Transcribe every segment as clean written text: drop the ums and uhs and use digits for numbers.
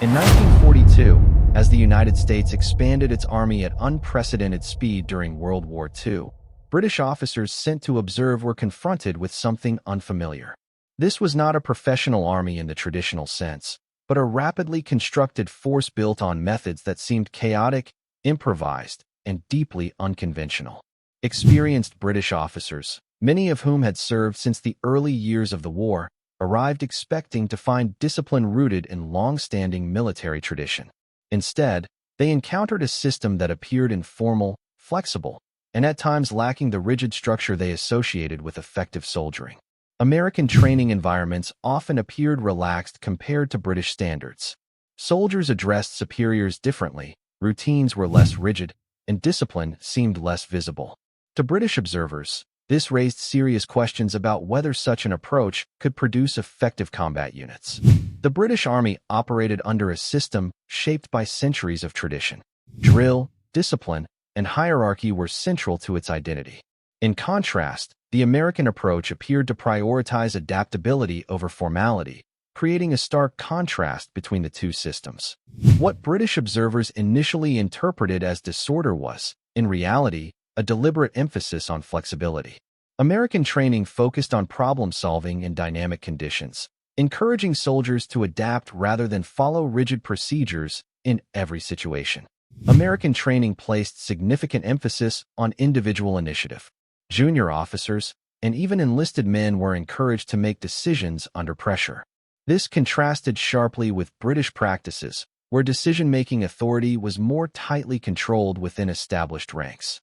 In 1942, as the United States expanded its army at unprecedented speed during World War II, British officers sent to observe were confronted with something unfamiliar. This was not a professional army in the traditional sense, but a rapidly constructed force built on methods that seemed chaotic, improvised, and deeply unconventional. Experienced British officers, many of whom had served since the early years of the war, arrived expecting to find discipline rooted in long-standing military tradition. Instead, they encountered a system that appeared informal, flexible, and at times lacking the rigid structure they associated with effective soldiering. American training environments often appeared relaxed compared to British standards. Soldiers addressed superiors differently, routines were less rigid, and discipline seemed less visible. To British observers, this raised serious questions about whether such an approach could produce effective combat units. The British Army operated under a system shaped by centuries of tradition. Drill, discipline, and hierarchy were central to its identity. In contrast, the American approach appeared to prioritize adaptability over formality, creating a stark contrast between the two systems. What British observers initially interpreted as disorder was, in reality, a deliberate emphasis on flexibility. American training focused on problem-solving in dynamic conditions, encouraging soldiers to adapt rather than follow rigid procedures in every situation. American training placed significant emphasis on individual initiative. Junior officers, and even enlisted men were encouraged to make decisions under pressure. This contrasted sharply with British practices, where decision-making authority was more tightly controlled within established ranks.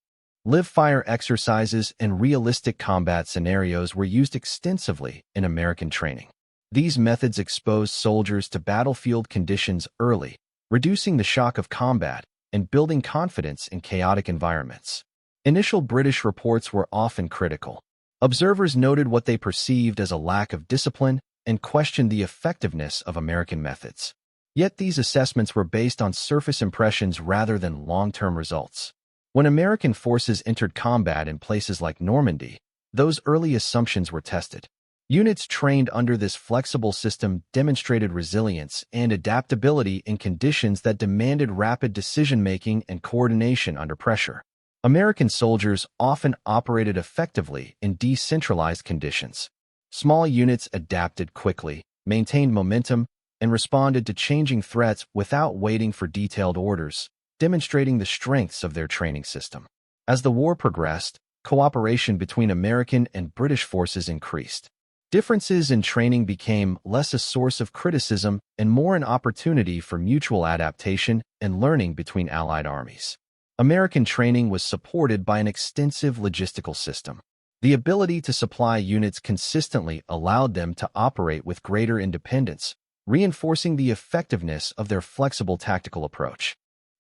Live-fire exercises and realistic combat scenarios were used extensively in American training. These methods exposed soldiers to battlefield conditions early, reducing the shock of combat and building confidence in chaotic environments. Initial British reports were often critical. Observers noted what they perceived as a lack of discipline and questioned the effectiveness of American methods. Yet these assessments were based on surface impressions rather than long-term results. When American forces entered combat in places like Normandy, those early assumptions were tested. Units trained under this flexible system demonstrated resilience and adaptability in conditions that demanded rapid decision-making and coordination under pressure. American soldiers often operated effectively in decentralized conditions. Small units adapted quickly, maintained momentum, and responded to changing threats without waiting for detailed orders, demonstrating the strengths of their training system. As the war progressed, cooperation between American and British forces increased. Differences in training became less a source of criticism and more an opportunity for mutual adaptation and learning between Allied armies. American training was supported by an extensive logistical system. The ability to supply units consistently allowed them to operate with greater independence, reinforcing the effectiveness of their flexible tactical approach.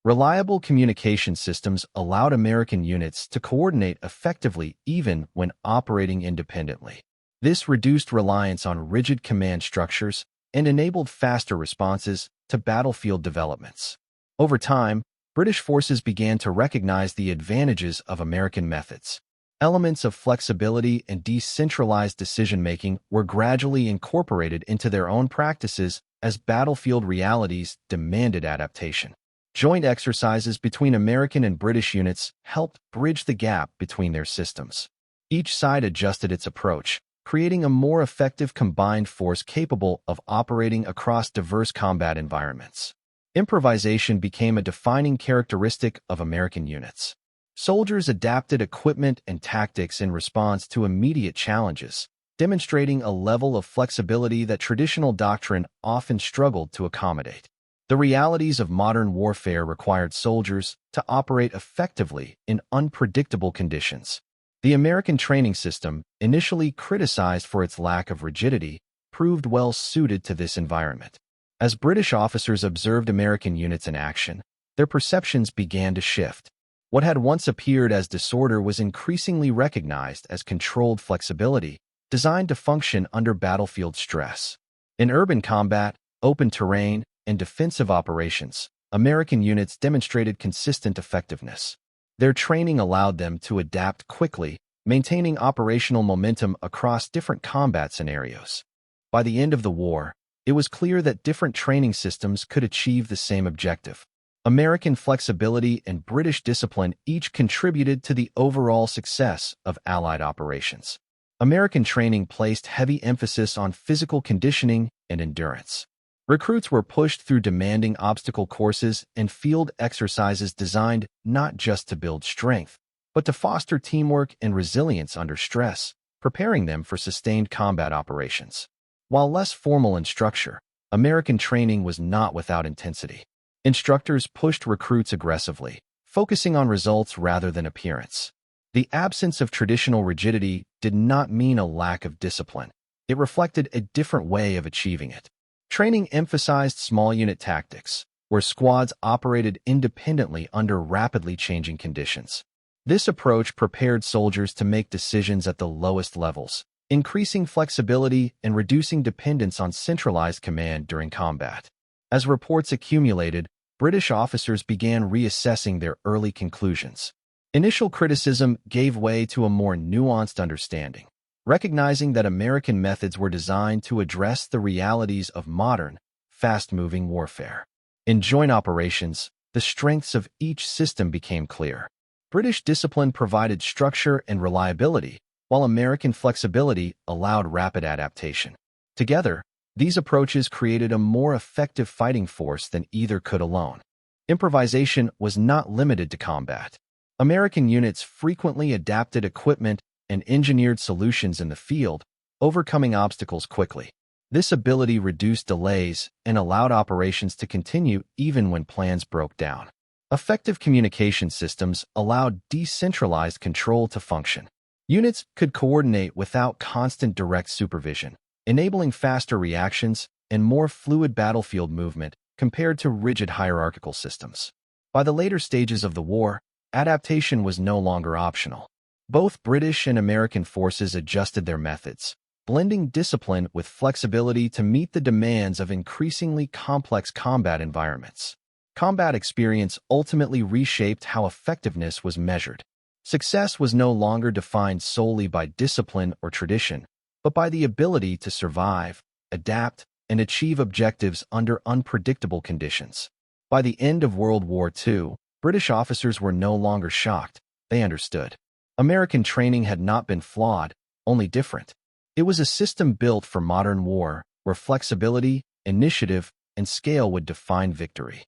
Reliable communication systems allowed American units to coordinate effectively even when operating independently. This reduced reliance on rigid command structures and enabled faster responses to battlefield developments. Over time, British forces began to recognize the advantages of American methods. Elements of flexibility and decentralized decision-making were gradually incorporated into their own practices as battlefield realities demanded adaptation. Joint exercises between American and British units helped bridge the gap between their systems. Each side adjusted its approach, creating a more effective combined force capable of operating across diverse combat environments. Improvisation became a defining characteristic of American units. Soldiers adapted equipment and tactics in response to immediate challenges, demonstrating a level of flexibility that traditional doctrine often struggled to accommodate. The realities of modern warfare required soldiers to operate effectively in unpredictable conditions. The American training system, initially criticized for its lack of rigidity, proved well suited to this environment. As British officers observed American units in action, their perceptions began to shift. What had once appeared as disorder was increasingly recognized as controlled flexibility, designed to function under battlefield stress. In urban combat, open terrain, and defensive operations, American units demonstrated consistent effectiveness. Their training allowed them to adapt quickly, maintaining operational momentum across different combat scenarios. By the end of the war, it was clear that different training systems could achieve the same objective. American flexibility and British discipline each contributed to the overall success of Allied operations. American training placed heavy emphasis on physical conditioning and endurance. Recruits were pushed through demanding obstacle courses and field exercises designed not just to build strength, but to foster teamwork and resilience under stress, preparing them for sustained combat operations. While less formal in structure, American training was not without intensity. Instructors pushed recruits aggressively, focusing on results rather than appearance. The absence of traditional rigidity did not mean a lack of discipline. It reflected a different way of achieving it. Training emphasized small unit tactics, where squads operated independently under rapidly changing conditions. This approach prepared soldiers to make decisions at the lowest levels, increasing flexibility and reducing dependence on centralized command during combat. As reports accumulated, British officers began reassessing their early conclusions. Initial criticism gave way to a more nuanced understanding, recognizing that American methods were designed to address the realities of modern, fast-moving warfare. In joint operations, the strengths of each system became clear. British discipline provided structure and reliability, while American flexibility allowed rapid adaptation. Together, these approaches created a more effective fighting force than either could alone. Improvisation was not limited to combat. American units frequently adapted equipment and engineered solutions in the field, overcoming obstacles quickly. This ability reduced delays and allowed operations to continue even when plans broke down. Effective communication systems allowed decentralized control to function. Units could coordinate without constant direct supervision, enabling faster reactions and more fluid battlefield movement compared to rigid hierarchical systems. By the later stages of the war, adaptation was no longer optional. Both British and American forces adjusted their methods, blending discipline with flexibility to meet the demands of increasingly complex combat environments. Combat experience ultimately reshaped how effectiveness was measured. Success was no longer defined solely by discipline or tradition, but by the ability to survive, adapt, and achieve objectives under unpredictable conditions. By the end of World War II, British officers were no longer shocked. They understood. American training had not been flawed, only different. It was a system built for modern war, where flexibility, initiative, and scale would define victory.